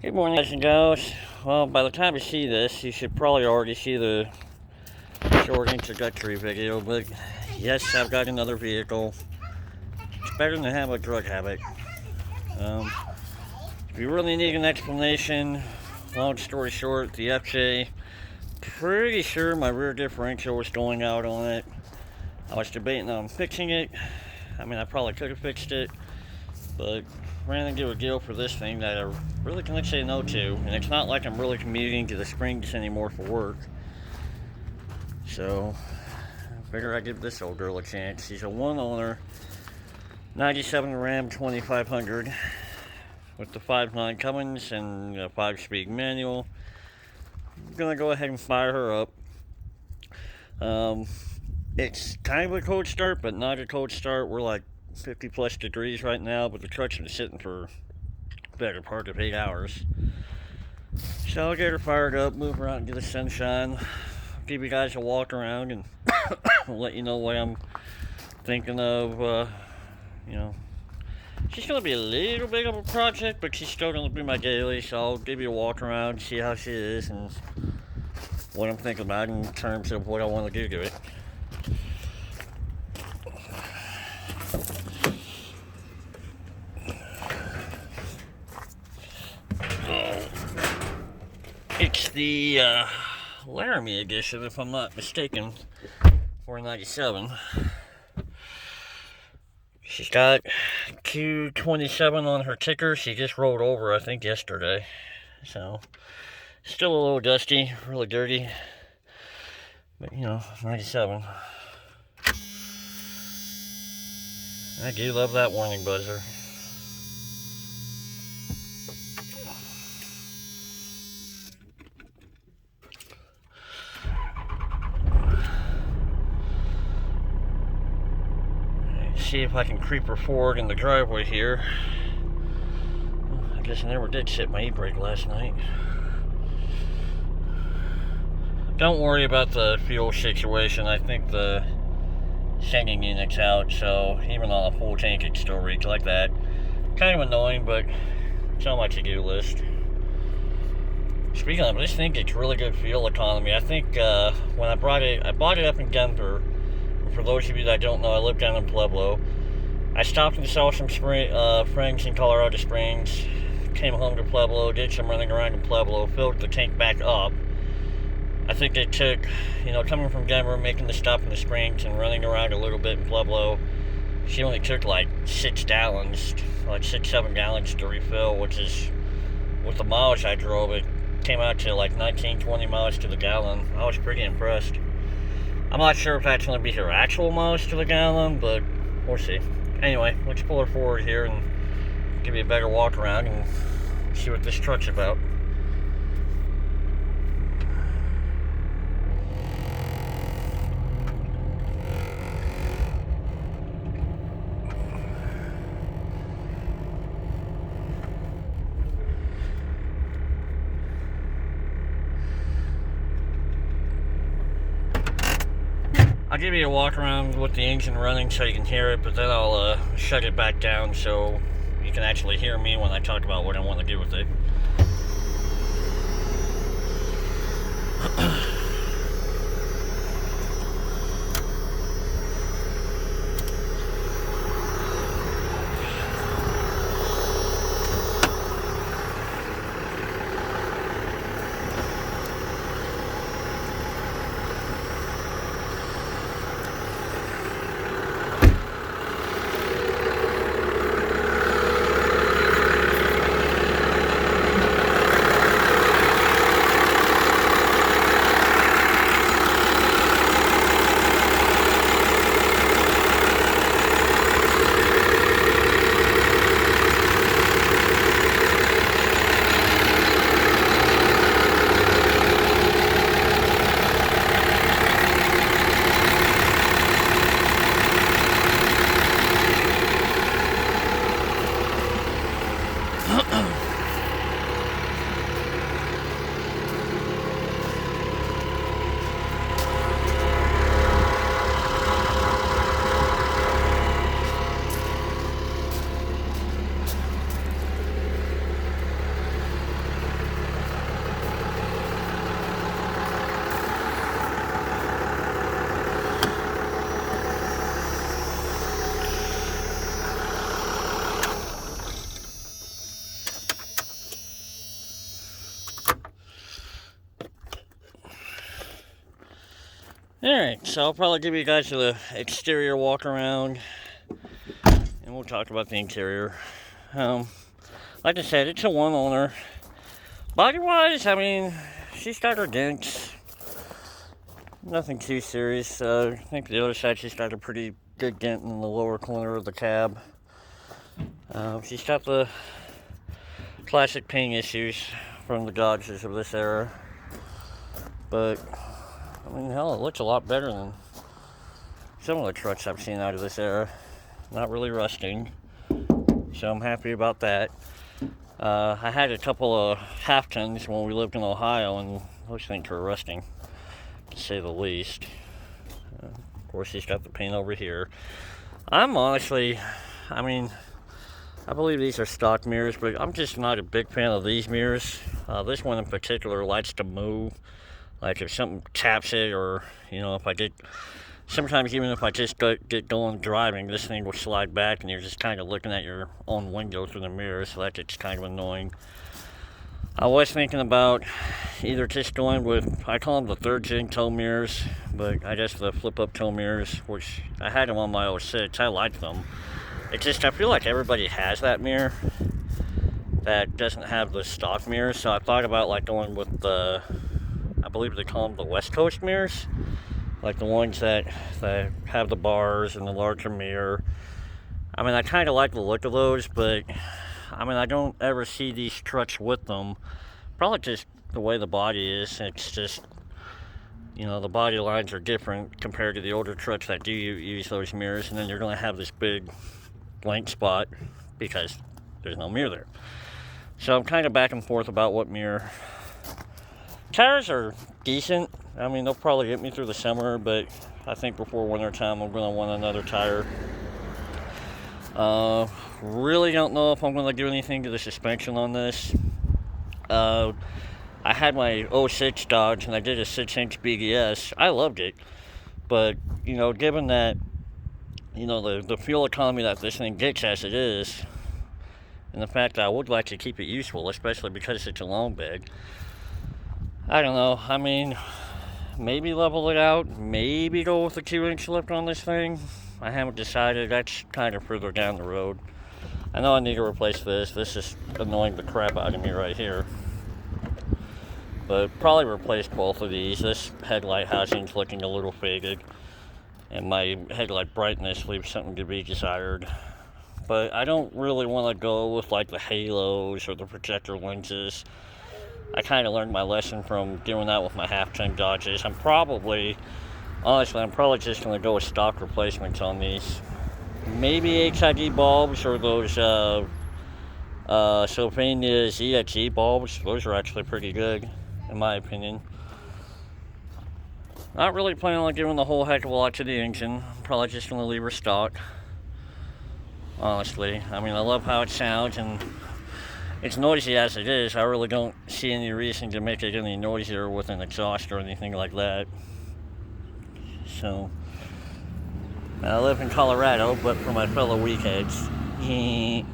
Good morning, guys and gals. Well, by the time you see this, you should probably already see the short introductory video, but yes, I've got another vehicle. It's better than to have a drug habit. If you really need an explanation, long story short, the FJ, pretty sure my rear differential was going out on it. I was debating on fixing it. I mean, I probably could have fixed it, but ran into a deal for this thing that I really can't say no to, and it's not like I'm really commuting to the Springs anymore for work. So I figure I'd give this old girl a chance. She's a one owner 97 Ram 2500 with the 5.9 Cummins and a 5-speed manual. I'm gonna go ahead and fire her up. It's kind of a cold start, but not a cold start. We're like 50 plus degrees right now, but the truck's been sitting for a better part of 8 hours. So I'll get her fired up, move her out into the sunshine, give you guys a walk around, and let you know what I'm thinking of. She's going to be a little bit of a project, but she's still going to be my daily, so I'll give you a walk around, see how she is, and what I'm thinking about in terms of what I want to do to it. It's the Laramie edition, if I'm not mistaken, 497. She's got Q27 on her ticker. She just rolled over, I think, yesterday. So, still a little dusty, really dirty. But, 97. I do love that warning buzzer. See if I can creep her forward in the driveway here. I guess I never did hit my e-brake last night. Don't worry about the fuel situation. I think the sending unit's out, so even on a full tank it still reads like that. Kind of annoying, but it's on my to-do list. Speaking of this thing, it's really good fuel economy. I think when I bought it up in Denver. For those of you that don't know, I live down in Pueblo. I stopped and saw some friends in Colorado Springs, came home to Pueblo, did some running around in Pueblo, filled the tank back up. I think it took, coming from Denver, making the stop in the Springs and running around a little bit in Pueblo, she only took like 7 gallons to refill, which is, with the miles I drove, it came out to like 19, 20 miles to the gallon. I was pretty impressed. I'm not sure if that's going to be her actual miles to the gallon, but we'll see. Anyway, let's pull her forward here and give you a better walk around and see what this truck's about. I'll give you a walk around with the engine running so you can hear it, but then I'll shut it back down so you can actually hear me when I talk about what I want to do with it. Alright, so I'll probably give you guys the exterior walk around, and we'll talk about the interior. Like I said, it's a one owner. Body wise, I mean, she's got her dents. Nothing too serious. I think the other side, she's got a pretty good dent in the lower corner of the cab. She's got the classic paint issues from the Dodges of this era. But, I mean, hell, it looks a lot better than some of the trucks I've seen out of this era. Not really rusting, so I'm happy about that. I had a couple of half tons when we lived in Ohio, and those things were rusting, to say the least. Of course, he's got the paint over here. I'm honestly, I mean, I believe these are stock mirrors, but I'm just not a big fan of these mirrors. This one in particular likes to move. Like if something taps it, or, you know, if I get, sometimes even if I just get going driving, this thing will slide back and you're just kind of looking at your own window through the mirror, so that gets kind of annoying. I was thinking about either just going with, I call them the third gen tow mirrors, but I guess the flip up tow mirrors, which I had them on my 06, I liked them. It's just, I feel like everybody has that mirror that doesn't have the stock mirrors, so I thought about like going with the, I believe they call them the West Coast mirrors, like the ones that have the bars and the larger mirror. I mean, I kind of like the look of those, but I mean, I don't ever see these trucks with them. Probably just the way the body is. It's just, you know, the body lines are different compared to the older trucks that do use those mirrors, and then you're going to have this big blank spot because there's no mirror there. So I'm kind of back and forth about what mirror. Tires are decent. I mean, they'll probably get me through the summer, but I think before winter time I'm going to want another tire. Really don't know if I'm going to do anything to the suspension on this. I had my 06 Dodge and I did a 6-inch BDS. I loved it, but, you know, given that, you know, the fuel economy that this thing gets as it is, and the fact that I would like to keep it useful, especially because it's a long bed, I don't know. I mean, maybe level it out, maybe go with a 2-inch lift on this thing. I haven't decided. That's kind of further down the road. I know I need to replace this. This is annoying the crap out of me right here. But probably replace both of these. This headlight housing's looking a little faded, and my headlight brightness leaves something to be desired. But I don't really want to go with like the halos or the projector lenses. I kind of learned my lesson from doing that with my half-ton Dodges. Honestly, I'm probably just going to go with stock replacements on these. Maybe HID bulbs or those Sylvania ZXE bulbs. Those are actually pretty good, in my opinion. Not really planning on giving the whole heck of a lot to the engine. I'm probably just going to leave her stock. Honestly, I mean, I love how it sounds, and it's noisy as it is. I really don't see any reason to make it any noisier with an exhaust or anything like that. So, I live in Colorado, but for my fellow weekheads, I mean,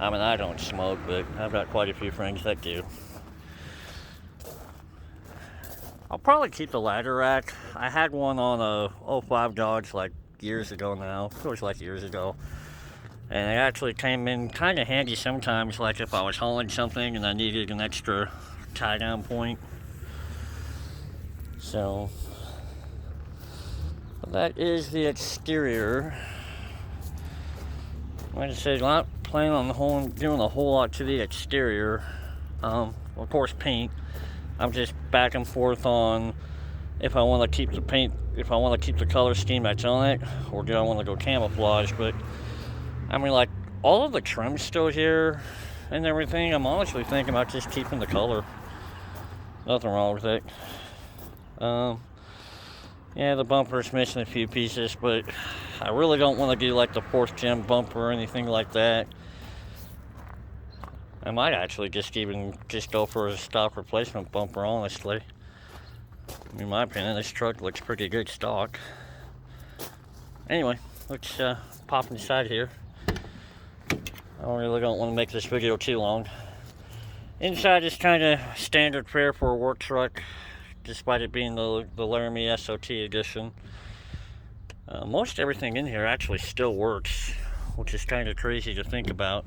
I don't smoke, but I've got quite a few friends that do. I'll probably keep the ladder rack. I had one on a 05 Dodge like years ago now. It was like years ago. And it actually came in kind of handy sometimes, like if I was hauling something and I needed an extra tie-down point. So, that is the exterior. Like I said, I'm not planning on doing a whole lot to the exterior. Of course, paint. I'm just back and forth on if I want to keep the paint, if I want to keep the color scheme that's on it, or do I want to go camouflage. But I mean, like, all of the trim's still here and everything. I'm honestly thinking about just keeping the color. Nothing wrong with it. Yeah, the bumper's missing a few pieces, but I really don't want to do like the 4th gen bumper or anything like that. I might actually just go for a stock replacement bumper, honestly. In my opinion, this truck looks pretty good stock. Anyway, let's pop inside here. I really don't want to make this video too long. Inside is kind of standard fare for a work truck. despite it being the Laramie SOT edition. Most everything in here actually still works, which is kind of crazy to think about.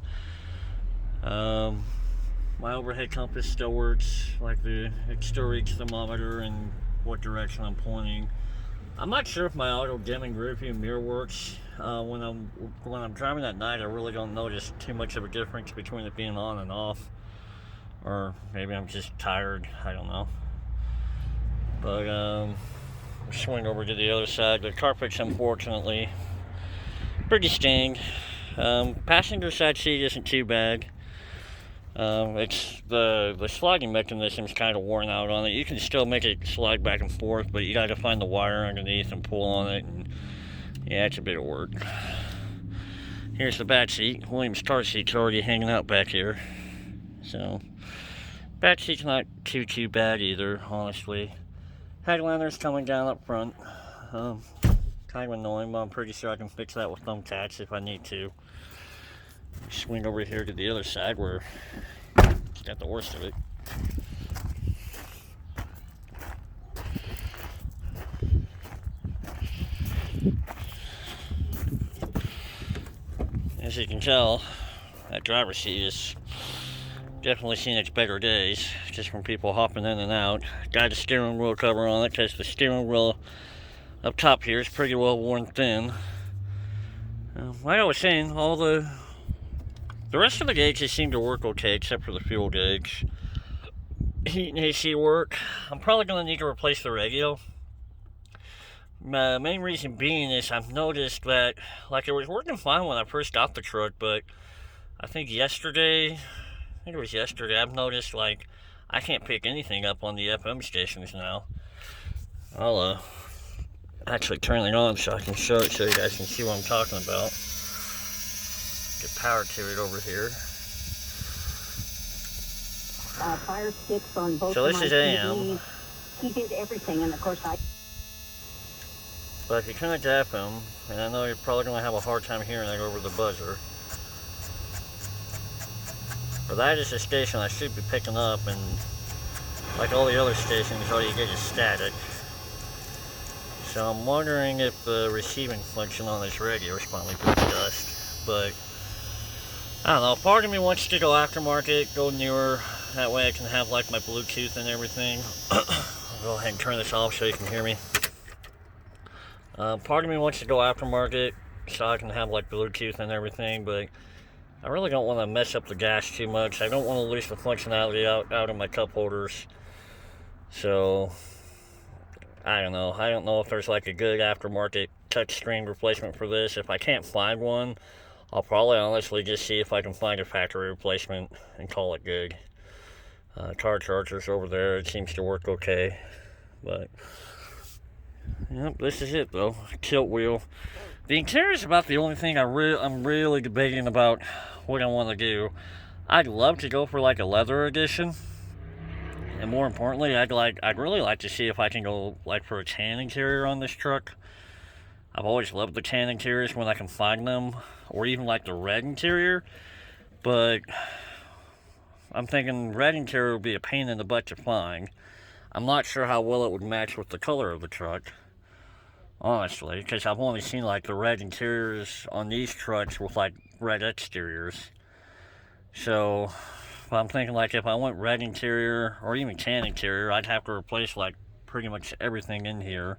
My overhead compass still works, like the still reach thermometer and what direction I'm pointing. I'm not sure if my auto dimming rear view mirror works. When I'm driving at night, I really don't notice too much of a difference between it being on and off. Or maybe I'm just tired, I don't know. But swing over to the other side. The carpet's unfortunately pretty stained. Passenger side seat isn't too bad. It's the sliding mechanism's kind of worn out on it. You can still make it slide back and forth, but you got to find the wire underneath and pull on it, and yeah, it's a bit of work. Here's the back seat. William's car seat's already hanging out back here, so back seat's not too bad either, honestly. Headliner's coming down up front. Kind of annoying, but I'm pretty sure I can fix that with thumbtacks if I need to. Swing over here to the other side where it's got the worst of it. As you can tell, that driver's seat has definitely seen its better days, just from people hopping in and out. Got a steering wheel cover on it because the steering wheel up top here is pretty well worn thin. Like I was saying, all the rest of the gauges seem to work okay, except for the fuel gauge. Heat and AC work. I'm probably going to need to replace the radio. Main reason being is I've noticed that, like, it was working fine when I first got the truck, but I think it was yesterday, I've noticed, like, I can't pick anything up on the FM stations now. I'll actually turn it on so I can show it so you guys can see what I'm talking about. Get power to it over here. Fire sticks on both. So this is AM. He did everything, and of course But if you turn it to FM, and I know you're probably going to have a hard time hearing it over the buzzer, but that is a station I should be picking up, and like all the other stations, all you get is static. So I'm wondering if the receiving function on this radio is finally been adjusted, but I don't know, part of me wants to go aftermarket, go newer, that way I can have like my Bluetooth and everything. I'll go ahead and turn this off so you can hear me. Part of me wants to go aftermarket so I can have like Bluetooth and everything, but I really don't want to mess up the gas too much. I don't want to lose the functionality out of my cup holders. So I don't know. I don't know if there's like a good aftermarket touchscreen replacement for this. If I can't find one, I'll probably honestly just see if I can find a factory replacement and call it good. Car charger's over there. It seems to work okay. But yep, this is it though. Tilt wheel. The interior is about the only thing I'm really debating about what I want to do. I'd love to go for like a leather edition, and more importantly, I'd really like to see if I can go like for a tan interior on this truck. I've always loved the tan interiors when I can find them, or even like the red interior. But I'm thinking red interior would be a pain in the butt to find. I'm not sure how well it would match with the color of the truck, honestly, because I've only seen like the red interiors on these trucks with like red exteriors. So I'm thinking like if I went red interior or even tan interior, I'd have to replace like pretty much everything in here.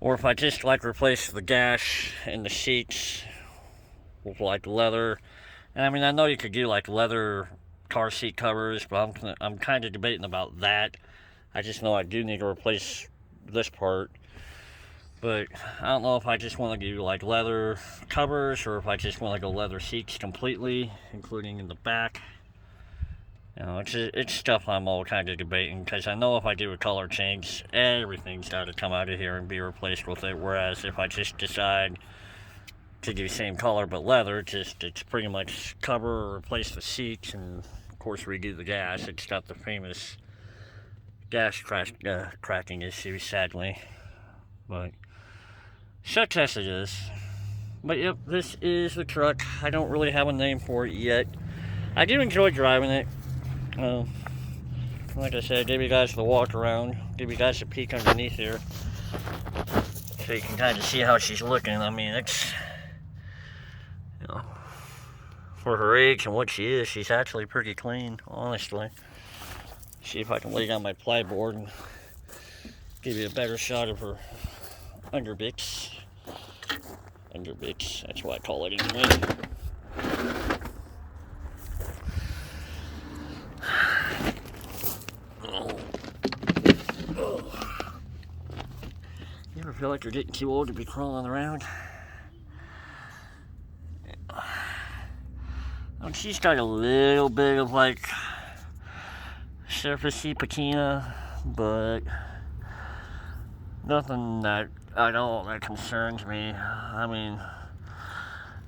Or if I just like replace the dash and the seats with like leather. And I mean, I know you could do like leather car seat covers, but I'm kind of debating about that. I just know I do need to replace this part. But I don't know if I just want to do like leather covers or if I just want to go leather seats completely, including in the back. You know, it's stuff I'm all kind of debating, because I know if I do a color change, everything's got to come out of here and be replaced with it. Whereas if I just decide to do the same color but leather, it's pretty much cover or replace the seats and of course redo the gas. It's got the famous gas cracking issue, sadly. But such as it is. But yep, this is the truck. I don't really have a name for it yet. I do enjoy driving it. like I said, give you guys the walk around, give you guys a peek underneath here, so you can kind of see how she's looking. I mean, it's, you know, for her age and what she is, she's actually pretty clean, honestly. See if I can lay down my plyboard and give you a better shot of her underbits. Underbits, that's what I call it anyway. You ever feel like you're getting too old to be crawling around? And she's got a little bit of like surfacey patina, but nothing that at all that concerns me. I mean,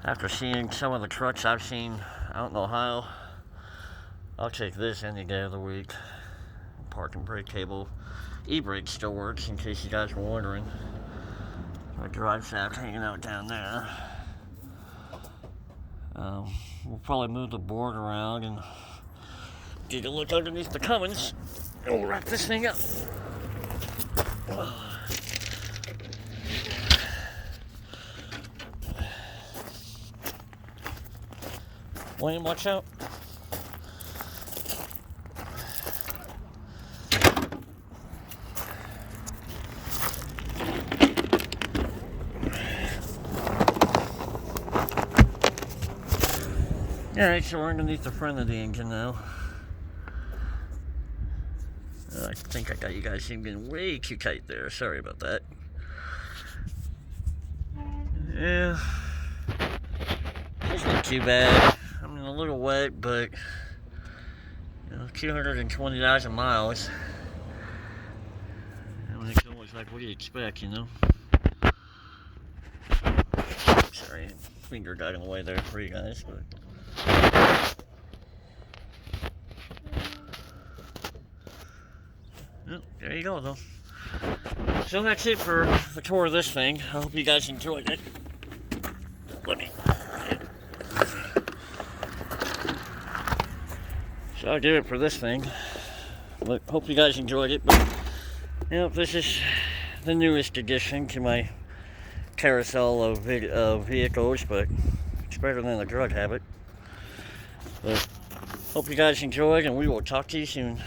after seeing some of the trucks I've seen out in Ohio, I'll take this any day of the week. Park and brake cable. E-brake still works, in case you guys were wondering. My drive shaft hanging out down there. We'll probably move the board around and get a look underneath the Cummins. And we'll wrap this thing up. William, watch out. Alright, so we're underneath the front of the engine now. I think I got you guys getting way too tight there. Sorry about that. Yeah. It's not too bad. I mean, a little wet, but, you know, 220,000 miles. I mean, it's always like, what do you expect, you know? Sorry, finger got in the way there for you guys, but. Well, there you go, though. So that's it for the tour of this thing. I hope you guys enjoyed it. Let me. So I'll do it for this thing. But hope you guys enjoyed it. But, you know, this is the newest addition to my carousel of vehicles, but it's better than a drug habit. But hope you guys enjoyed, and we will talk to you soon.